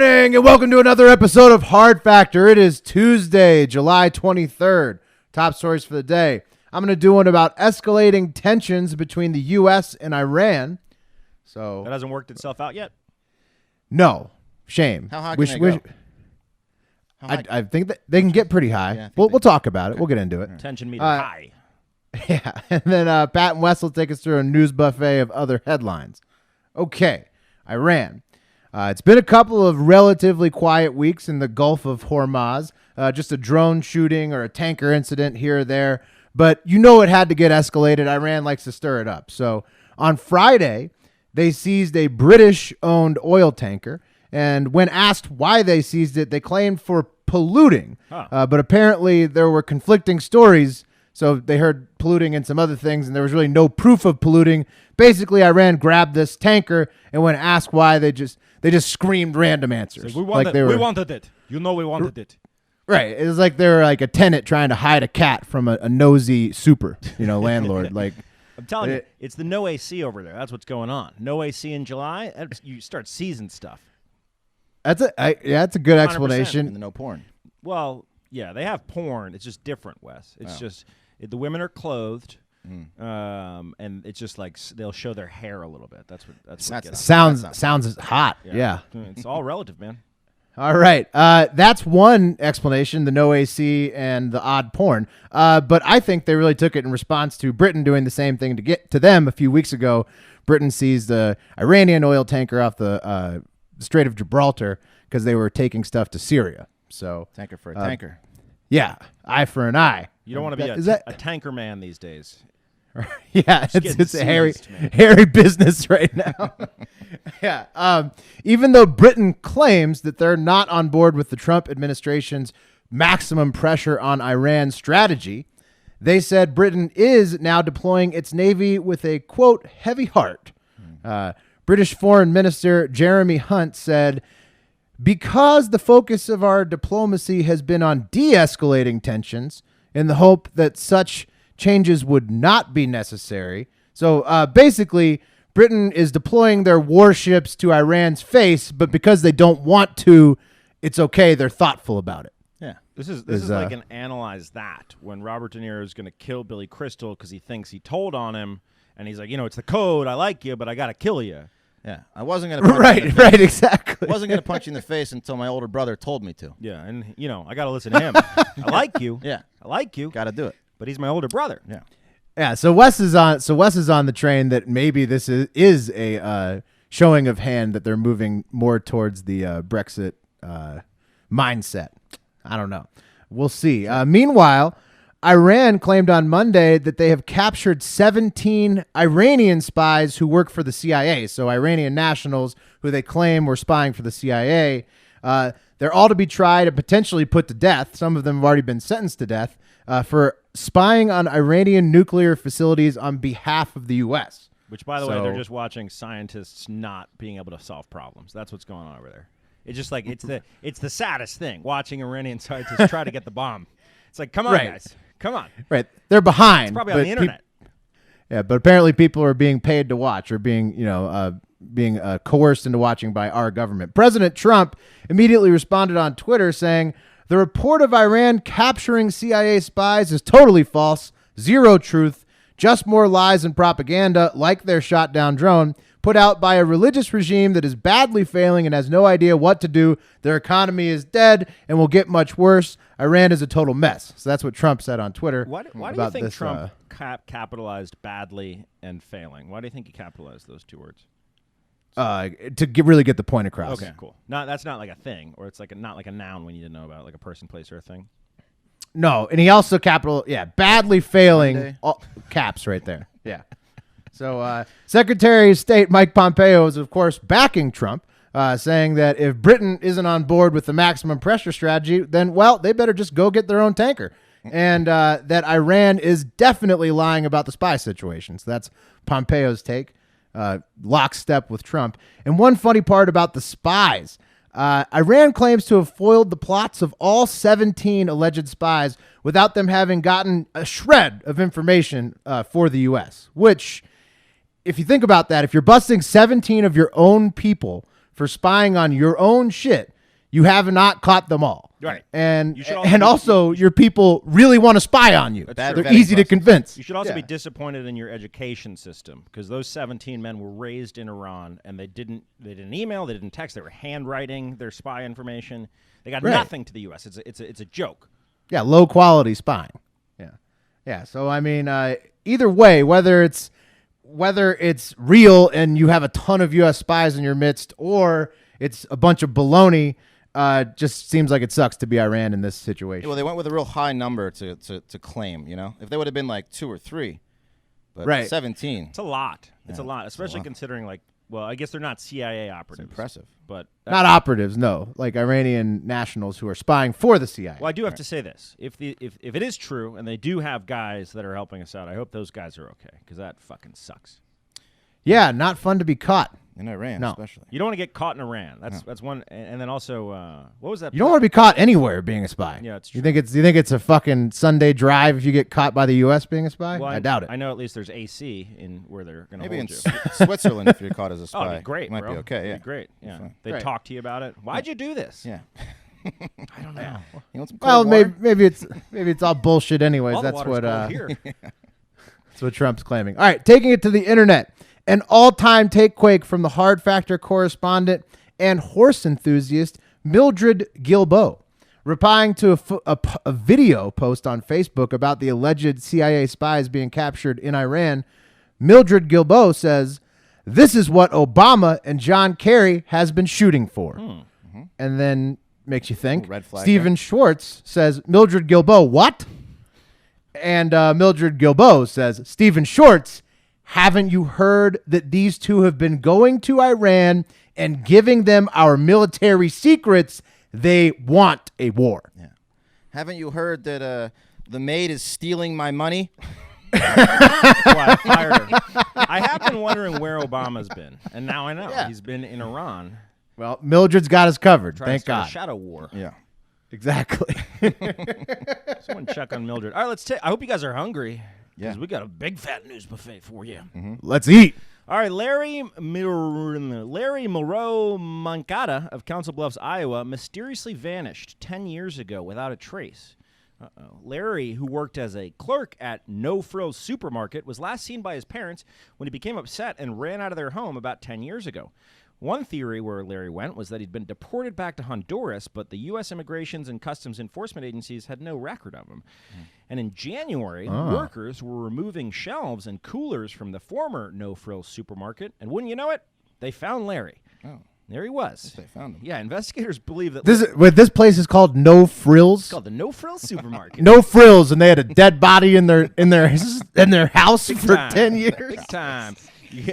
morning and welcome to another episode of Hard Factor. It is Tuesday, July 23rd. Top stories for the day. I'm going to do one about escalating tensions between the U.S. and Iran. So that hasn't worked itself out yet? No. Shame. How high can they go? I think that they can get pretty high. Yeah, we'll talk about it. We'll get into it. Tension meter high. Yeah. And then Pat and Wes will take us through a news buffet of other headlines. Okay. Iran. It's been a couple of relatively quiet weeks in the Gulf of Hormuz. Just a drone shooting or a tanker incident here or there. But you know it had to get escalated. Iran likes to stir it up. So on Friday, they seized a British-owned oil tanker. And when asked why they seized it, they claimed for polluting. But apparently there were conflicting stories. So they heard polluting and some other things, and there was really no proof of polluting. Basically, Iran grabbed this tanker, and when asked why, they just screamed random answers. So we wanted it. You know we wanted it. Right. It was like they were like a tenant trying to hide a cat from a nosy super, landlord. Like I'm telling you, it's the no AC over there. That's what's going on. No AC in July. You start seizing stuff. That's a good explanation. And the no porn. Well, yeah, they have porn. It's just different, Wes. It's just the women are clothed. And it's just like they'll show their hair a little bit. Sounds hot. Yeah. It's all relative, man. All right. That's one explanation, the no AC and the odd porn. But I think they really took it in response to Britain doing the same thing to get to them a few weeks ago. Britain seized the Iranian oil tanker off the Strait of Gibraltar because they were taking stuff to Syria. So tanker for a tanker. Yeah. Eye for an eye. You don't want to be a tanker man these days. Yeah, it's a hairy business right now. Yeah. Even though Britain claims that they're not on board with the Trump administration's maximum pressure on Iran strategy, they said Britain is now deploying its navy with a, quote, heavy heart. British Foreign Minister Jeremy Hunt said, because the focus of our diplomacy has been on de-escalating tensions in the hope that such changes would not be necessary. So basically, Britain is deploying their warships to Iran's face, but because they don't want to, it's okay. They're thoughtful about it. Yeah, this is like an analyze that when Robert De Niro is going to kill Billy Crystal because he thinks he told on him, and he's like, it's the code. I like you, but I got to kill you. Yeah, I wasn't going to. Right, exactly. I wasn't going to punch you in the face until my older brother told me to. Yeah, and I got to listen to him. I like you. Yeah, I like you. Got to do it. But he's my older brother. Yeah. Yeah, so Wes is on the train that maybe this is a showing of hand that they're moving more towards the Brexit mindset. I don't know. We'll see. Meanwhile, Iran claimed on Monday that they have captured 17 Iranian spies who work for the CIA, so Iranian nationals who they claim were spying for the CIA. They're all to be tried and potentially put to death. Some of them have already been sentenced to death for spying on Iranian nuclear facilities on behalf of the U.S. Which, by the way, they're just watching scientists not being able to solve problems. That's what's going on over there. It's just like it's the saddest thing, watching Iranian scientists try to get the bomb. It's like, come on, guys. Come on. Right. They're behind. It's probably on the internet. Yeah, but apparently people are being paid to watch or being coerced into watching by our government. President Trump immediately responded on Twitter saying, the report of Iran capturing CIA spies is totally false, zero truth, just more lies and propaganda like their shot-down drone put out by a religious regime that is badly failing and has no idea what to do. Their economy is dead and will get much worse. Iran is a total mess. So that's what Trump said on Twitter. Why do you think Trump capitalized badly and failing? Why do you think he capitalized those two words? To really get the point across. Okay, cool. That's not like a thing, or it's like not like a noun we need to know about, like a person, place, or a thing. No, and he also badly failing, caps right there. Yeah. So Secretary of State Mike Pompeo is, of course, backing Trump, saying that if Britain isn't on board with the maximum pressure strategy, then, they better just go get their own tanker. And that Iran is definitely lying about the spy situation. So that's Pompeo's take. Lockstep with Trump. And one funny part about the spies, Iran claims to have foiled the plots of all 17 alleged spies without them having gotten a shred of information for the U.S., which, if you think about that, if you're busting 17 of your own people for spying on your own shit, you have not caught them all. Right. And You should also be- also your people really want to spy on you. Bad They're vetting easy to process. convince. You should also Yeah. be disappointed in your education system because those 17 men were raised in Iran and they didn't email, they didn't text, they were handwriting their spy information. They got Right. nothing to the U.S. It's a joke. Yeah, low quality spying. Yeah. So I mean, either way, whether it's real and you have a ton of U.S. spies in your midst, or it's a bunch of baloney, just seems like it sucks to be Iran in this situation. Yeah, well, they went with a real high number to claim. If they would have been like 2 or 3, but Right. 17. It's a lot. It's a Yeah, lot, it's a especially lot. considering I guess they're not CIA operatives. Impressive. But Not operatives, no, like Iranian nationals who are spying for the CIA. well, I do have to say this: if it is true and they do have guys that are helping us out, I hope those guys are okay because that fucking sucks. Yeah, not fun to be caught. In Iran, No. especially. You don't want to get caught in Iran. That's one. And then also, what was that? You don't want to be caught anywhere being a spy. Yeah, it's You true. think it's a fucking Sunday drive if you get caught by the U.S. being a spy? Well, I doubt it. I know at least there's AC in where they're going to Maybe hold in you. Switzerland, if you're caught as a Oh, spy, it'd be great, it might bro. be okay. Yeah, It'd be great. Yeah, fine. they'd Right. talk to you about it. Why'd you do this? Yeah. I don't know. You want some Well, cold water? maybe it's all bullshit anyways. All the That's water's what cold here. that's what Trump's claiming. All right, taking it to the internet. An all-time takequake from the Hard Factor correspondent and horse enthusiast Mildred Gilboa, replying to a video post on Facebook about the alleged CIA spies being captured in Iran. Mildred Gilboa says, "This is what Obama and John Kerry has been shooting for." And then makes you think. Red flag Stephen Schwartz says, "Mildred Gilboa, what?" And Mildred Gilboa says, "Stephen Schwartz, haven't you heard that these two have been going to Iran and giving them our military secrets? They want a war." Yeah. Haven't you heard that the maid is stealing my money? Why, I fired her. I have been wondering where Obama's been, and now I know. Yeah. He's been in Iran. Well, Mildred's got us covered. Trying Thank to start God. a shadow war. Yeah. Exactly. Someone check on Mildred. All right, I hope you guys are hungry. Yeah. Because we got a big fat news buffet for you. Let's eat. All right, Larry Moreau Moncada of Council Bluffs, Iowa, mysteriously vanished 10 years ago without a trace. Larry, who worked as a clerk at No Frills Supermarket, was last seen by his parents when he became upset and ran out of their home about 10 years ago. One theory where Larry went was that he'd been deported back to Honduras, but the U.S. Immigrations and Customs Enforcement agencies had no record of him. And in January, workers were removing shelves and coolers from the former No Frills Supermarket, and wouldn't you know it, they found Larry. Oh, There he was. they found him. Yeah, investigators believe that This place is called No Frills. it's called the No Frills Supermarket. No Frills, and they had a dead body in their house for time. 10 years. Big time.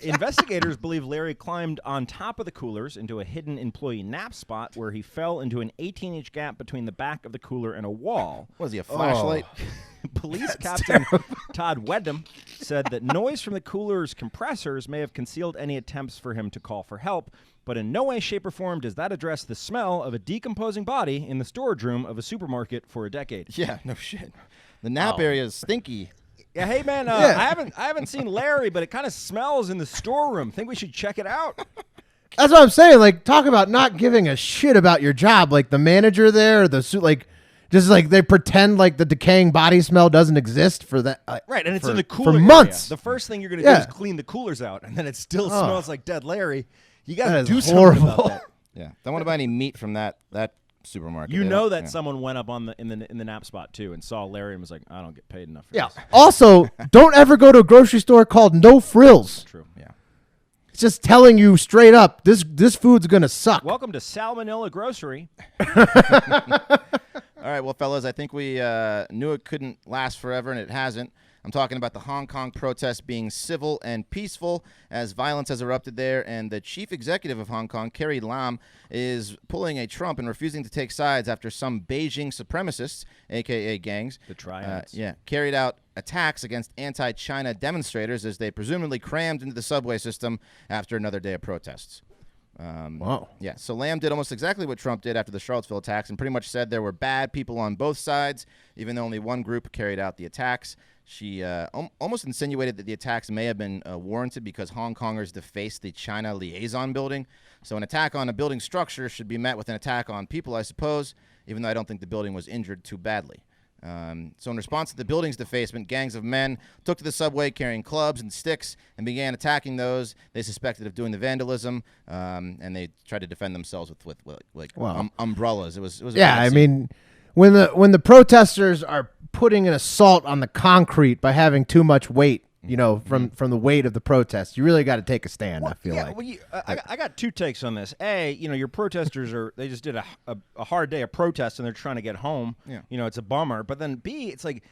Investigators believe Larry climbed on top of the coolers into a hidden employee nap spot where he fell into an 18-inch gap between the back of the cooler and a wall. Was he a flashlight? Police Captain Todd Wedham said that noise from the cooler's compressors may have concealed any attempts for him to call for help, but in no way, shape, or form does that address the smell of a decomposing body in the storage room of a supermarket for a decade. Yeah, no shit. The nap area is stinky. Yeah, hey man, Yeah. I haven't seen Larry, but it kind of smells in the storeroom. Think we should check it out? That's what I'm saying. Like, talk about not giving a shit about your job. Like the manager there, or just like they pretend like the decaying body smell doesn't exist for that. Right, and it's for, in the cooler for area. months. The first thing you're going to do is clean the coolers out, and then it still smells like dead Larry. You got to That do is something horrible. about that. Yeah. Don't want to buy any meat from that supermarket. You They know don't- that yeah. someone went up on in the nap spot too and saw Larry and was like, "I don't get paid enough for Yeah. this." Also, don't ever go to a grocery store called No Frills. True. Yeah. It's just telling you straight up, this food's gonna suck. Welcome to Salmonella Grocery. All right, well, fellas, I think we knew it couldn't last forever, and it hasn't. I'm talking about the Hong Kong protests being civil and peaceful as violence has erupted there, and the chief executive of Hong Kong, Carrie Lam, is pulling a Trump and refusing to take sides after some Beijing supremacists, a.k.a. gangs, The triads. carried out attacks against anti-China demonstrators as they presumably crammed into the subway system after another day of protests. Wow. Yeah, so Lam did almost exactly what Trump did after the Charlottesville attacks and pretty much said there were bad people on both sides, even though only one group carried out the attacks. She almost insinuated that the attacks may have been warranted because Hong Kongers defaced the China liaison building. So an attack on a building structure should be met with an attack on people, I suppose, even though I don't think the building was injured too badly. So in response to the building's defacement, gangs of men took to the subway carrying clubs and sticks and began attacking those they suspected of doing the vandalism, and they tried to defend themselves with umbrellas. It was yeah, I mean, when the protesters are putting an assault on the concrete by having too much weight, you know, from the weight of the protest, you really got to take a stand. I feel like. Well, I got two takes on this. A, you know, your protesters they just did a hard day of protest and they're trying to get home. Yeah. You know, it's a bummer. But then B, it's like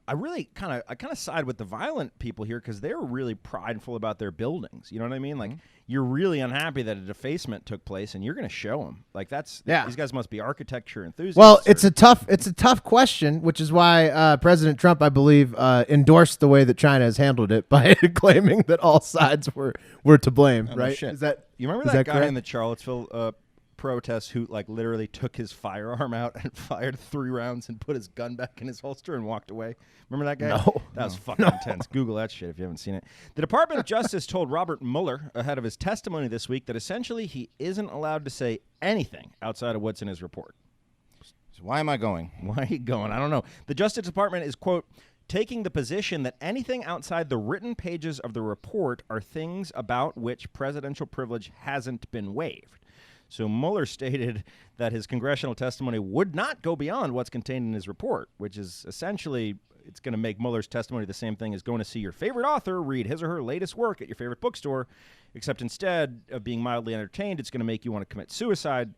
I kind of side with the violent people here because they're really prideful about their buildings. You know what I mean? Like you're really unhappy that a defacement took place, and you're going to show them. Like these guys must be architecture enthusiasts. Well, it's a tough question, which is why President Trump, I believe, endorsed the way that China has handled it by claiming that all sides were to blame. Right? Shit. Is that you remember that guy correct? in the Charlottesville protest who like literally took his firearm out and fired 3 rounds and put his gun back in his holster and walked away? Remember that guy? No. That was fucking intense. Google that shit if you haven't seen it. The Department of Justice told Robert Mueller ahead of his testimony this week that essentially he isn't allowed to say anything outside of what's in his report. So why am I going? Why are you going? I don't know. The Justice Department is, quote, taking the position that anything outside the written pages of the report are things about which presidential privilege hasn't been waived. So Mueller stated that his congressional testimony would not go beyond what's contained in his report, which is essentially it's going to make Mueller's testimony the same thing as going to see your favorite author read his or her latest work at your favorite bookstore, except instead of being mildly entertained, it's going to make you want to commit suicide.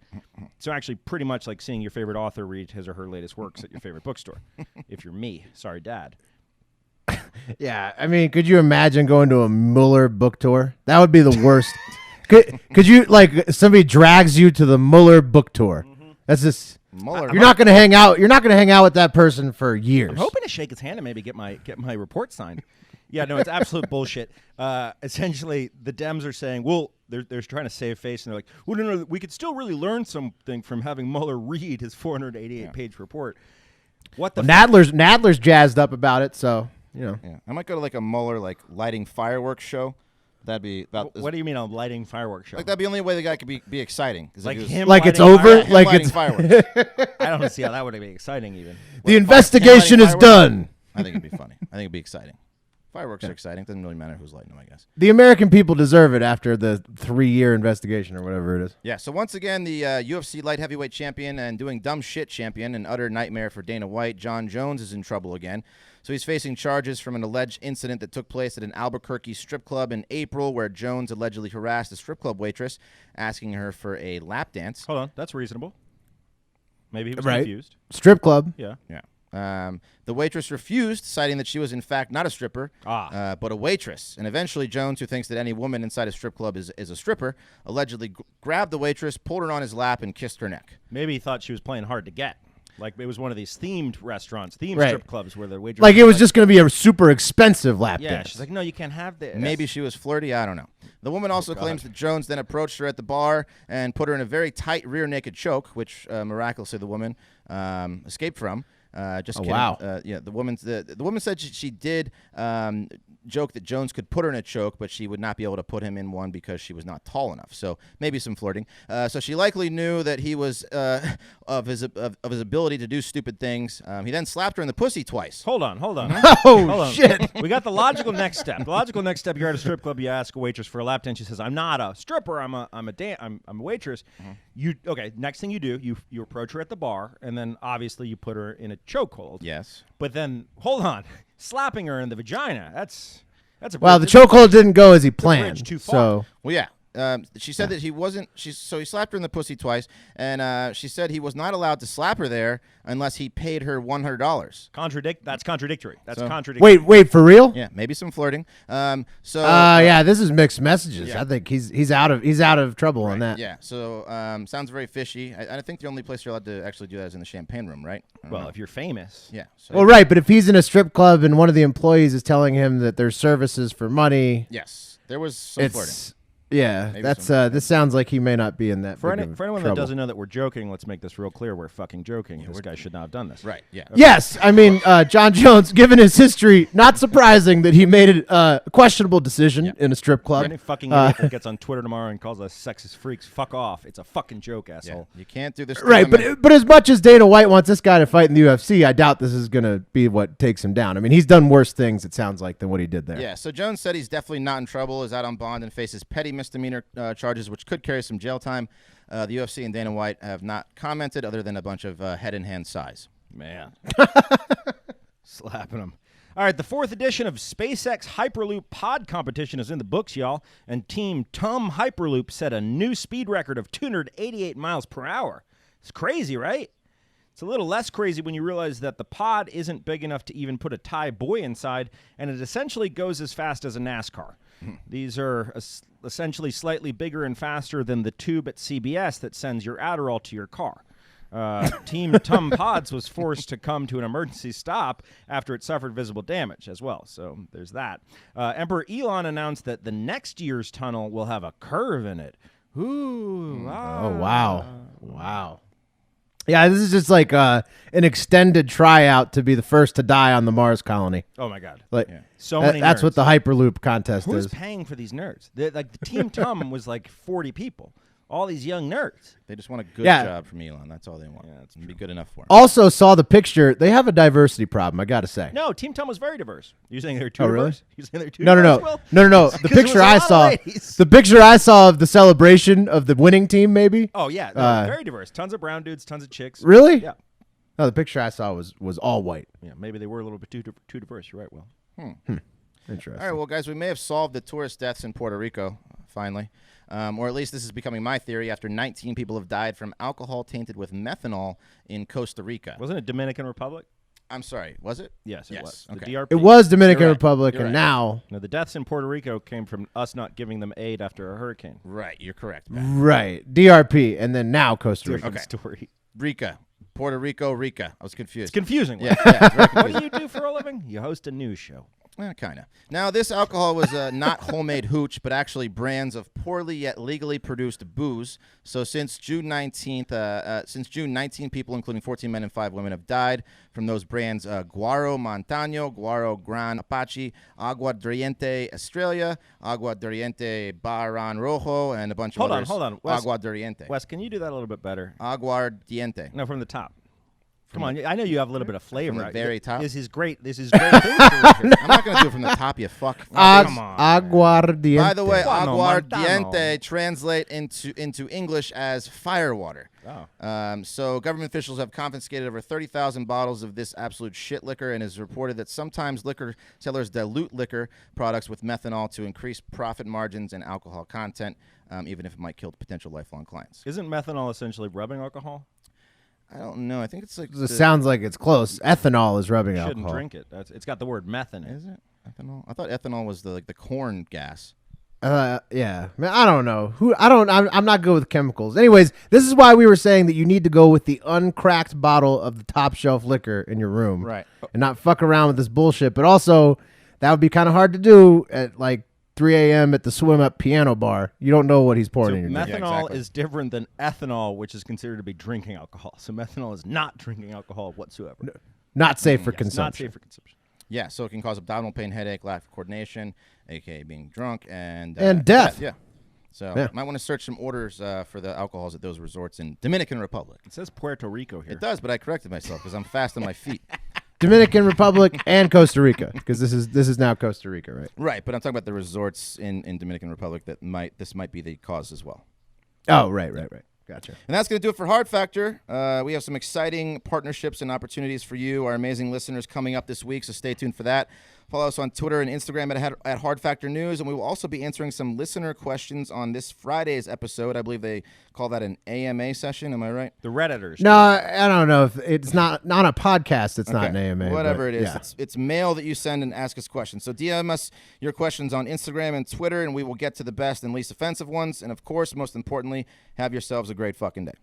So actually pretty much like seeing your favorite author read his or her latest works at your favorite bookstore. If you're me. Sorry, Dad. Yeah, I mean, could you imagine going to a Mueller book tour? That would be the worst. Could you, like, somebody drags you to the Mueller book tour? That's just Mueller. you're not going to hang out. You're not going to hang out with that person for years. I'm hoping to shake his hand and maybe get my report signed. Yeah, no, it's absolute bullshit. Essentially, the Dems are saying, well, they're trying to save face, and they're like, well, no, we could still really learn something from having Mueller read his 488-page report. What the Nadler's jazzed up about it, so you know. Yeah, I might go to like a Mueller like lighting fireworks show. That'd be about. What do you mean a lighting fireworks show? Like that'd be the only way the guy could be exciting. Like he was, him, like it's lighting over, him like lighting it's fireworks. I don't see how that would be exciting even. the investigation is done. I think it'd be funny. I think it'd be exciting. Fireworks are exciting. Doesn't really matter who's lighting them, I guess. The American people deserve it after the 3-year investigation or whatever it is. Yeah, so once again, the UFC light heavyweight champion and doing dumb shit champion, an utter nightmare for Dana White, John Jones, is in trouble again. So he's facing charges from an alleged incident that took place at an Albuquerque strip club in April where Jones allegedly harassed a strip club waitress, asking her for a lap dance. Hold on, that's reasonable. Maybe he was Right. confused. Strip club. Yeah. Yeah. The waitress refused, citing that she was in fact not a stripper, but a waitress. And eventually Jones, who thinks that any woman inside a strip club is a stripper, allegedly grabbed the waitress, pulled her on his lap, and kissed her neck. Maybe he thought she was playing hard to get. Like it was one of these themed restaurants, themed Right. strip clubs where the waitress Like it was just going to be a super expensive lap yeah, dance. she's like, no, you can't have this. Maybe she was flirty. I don't know. The woman also claims that Jones then approached her at the bar and put her in a very tight rear naked choke, which miraculously the woman escaped from. Just kidding. wow. Yeah, the woman said she did joke that Jones could put her in a choke, but she would not be able to put him in one because she was not tall enough. So maybe some flirting. So she likely knew that he was of his ability to do stupid things. He then slapped her in the pussy twice. Hold on. Oh, Hold on. shit. We got the logical next step. The logical next step: you're at a strip club. You ask a waitress for a lap dance. She says, "I'm not a stripper. I'm a waitress." Next thing you do, you approach her at the bar, and then obviously you put her in a chokehold. Yes. But then hold on, slapping her in the vagina. That's a Well, the bridge- chokehold didn't go as he bridge planned. too far. So Well, yeah. She said that he wasn't. So he slapped her in the pussy twice, and she said he was not allowed to slap her there unless he paid her $100. That's contradictory. That's contradictory. wait, for real? Yeah, maybe some flirting. Yeah, this is mixed messages. Yeah. I think he's out of trouble on that. Yeah. So sounds very fishy. I think the only place you're allowed to actually do that is in the champagne room, right? I don't Well, know. if you're famous. Yeah. So Well, right, but if he's in a strip club and one of the employees is telling him that there's services for money, yes, there was some flirting. it's Yeah, Maybe that's some- this sounds like he may not be in that. For big of anyone trouble. that doesn't know that we're joking, let's make this real clear. We're fucking joking. This guy should not have done this. Right. Yeah. Yes, I mean John Jones, given his history, not surprising that he made a questionable decision in a strip For club. any fucking idiot that gets on Twitter tomorrow and calls us sexist freaks, fuck off. It's a fucking joke, Yeah. asshole. You can't do this. to Right, women. but as much as Dana White wants this guy to fight in the UFC, I doubt this is going to be what takes him down. I mean, he's done worse things, it sounds like, than what he did there. Yeah, so Jones said he's definitely not in trouble, is out on bond, and faces petty misdemeanor charges, which could carry some jail time. The UFC and Dana White have not commented other than a bunch of head and hand sighs. Man. Slapping him. All right, the 4th edition of SpaceX Hyperloop pod competition is in the books, y'all, and Team Tum Hyperloop set a new speed record of 288 miles per hour. It's crazy, right? It's a little less crazy when you realize that the pod isn't big enough to even put a Thai boy inside, and it essentially goes as fast as a NASCAR. These are essentially slightly bigger and faster than the tube at CBS that sends your Adderall to your car. Team Tum Pods was forced to come to an emergency stop after it suffered visible damage as well. So there's that. Emperor Elon announced that the next year's tunnel will have a curve in it. Ooh. Oh, wow. Yeah, this is just like an extended tryout to be the first to die on the Mars colony. Oh, my God. Like So many that's nerds. what the Hyperloop contest Who's is. paying for these nerds? Like the Team Tum was like 40 people. All these young nerds. They just want a good Yeah. job from Elon. That's all they want. Yeah, that's It'd be good enough for him. Also saw the picture. They have a diversity problem, I got to say. No, Team Tum was very diverse. You're saying they're too Oh, really? diverse? You're saying they're too No. diverse? Will? The 'Cause it picture was a I lot of saw, ladies. the picture I saw of the celebration of the winning team, maybe. Oh, yeah. No, very diverse. Tons of brown dudes, tons of chicks. Really? Yeah. No, the picture I saw was all white. Yeah, maybe they were a little bit too diverse. You're right, Will. Interesting. All right, well, guys, we may have solved the tourist deaths in Puerto Rico, finally. Or at least this is becoming my theory after 19 people have died from alcohol tainted with methanol in Costa Rica. Wasn't it Dominican Republic? I'm sorry, was it? Yes, it Yes, was. okay. The DRP. It was Dominican You're right. Republic, You're and right. now No, the deaths in Puerto Rico came from us not giving them aid after a hurricane. Right, you're correct, Pat. right DRP, and then now Costa Rica. Different story. Rica. Puerto Rico, Rica. I was confused. It's confusing. Will. Yeah, it's very What confusing. do you do for a living? You host a news show. Kind of. Now, this alcohol was not homemade hooch, but actually brands of poorly yet legally produced booze. So since June 19th, 19 people, including 14 men and 5 women, have died from those brands: Guaro Montano, Guaro Gran Apache, Aguardiente Estrella, Aguardiente Barran Rojo, and a bunch of others. Hold on. Wes, Aguardiente. Wes, can you do that a little bit better? Aguardiente. No, from the top. Come on, I know you have a little bit of flavor. the very top? This is great. This is great. food for you. I'm not going to do it from the top, you fuck. Come on. Aguardiente. By the way, Guano aguardiente Montano. translate into English as firewater. Oh. So government officials have confiscated over 30,000 bottles of this absolute shit liquor, and has reported that sometimes liquor sellers dilute liquor products with methanol to increase profit margins and alcohol content, even if it might kill potential lifelong clients. Isn't methanol essentially rubbing alcohol? I don't know. I think it's like It sounds like it's close. Ethanol is rubbing You shouldn't alcohol. drink it. It's got the word meth in it. Is it ethanol? I thought ethanol was the corn gas. Yeah. Man, I don't know. I'm not good with chemicals. Anyways, this is why we were saying that you need to go with the uncracked bottle of the top shelf liquor in your room. Right. And not fuck around with this bullshit. But also, that would be kind of hard to do at like 3 a.m. at the swim up piano bar. You don't know what he's pouring So in your drink. methanol Yeah, exactly. is different than ethanol, which is considered to be drinking alcohol. So methanol is not drinking alcohol whatsoever. Not safe for It's consumption. not safe for consumption. Yeah, so it can cause abdominal pain, headache, lack of coordination, aka being drunk, and death. Yeah. So Yeah. might want to search some orders for the alcohols at those resorts in Dominican Republic. It says Puerto Rico here. It does, but I corrected myself because I'm fast on my feet. Dominican Republic and Costa Rica, because this is now Costa Rica, right? Right, but I'm talking about the resorts in Dominican Republic that this might be the cause as well. Oh, right. Gotcha. And that's going to do it for Hard Factor. We have some exciting partnerships and opportunities for you, our amazing listeners, coming up this week, so stay tuned for that. Follow us on Twitter and Instagram at Hard Factor News, and we will also be answering some listener questions on this Friday's episode. I believe they call that an AMA session. Am I right? The Redditors. No, I don't know if it's not a podcast. It's not an AMA. Whatever but it is, yeah. it's mail that you send and ask us questions. So DM us your questions on Instagram and Twitter, and we will get to the best and least offensive ones. And of course, most importantly, have yourselves a great fucking day.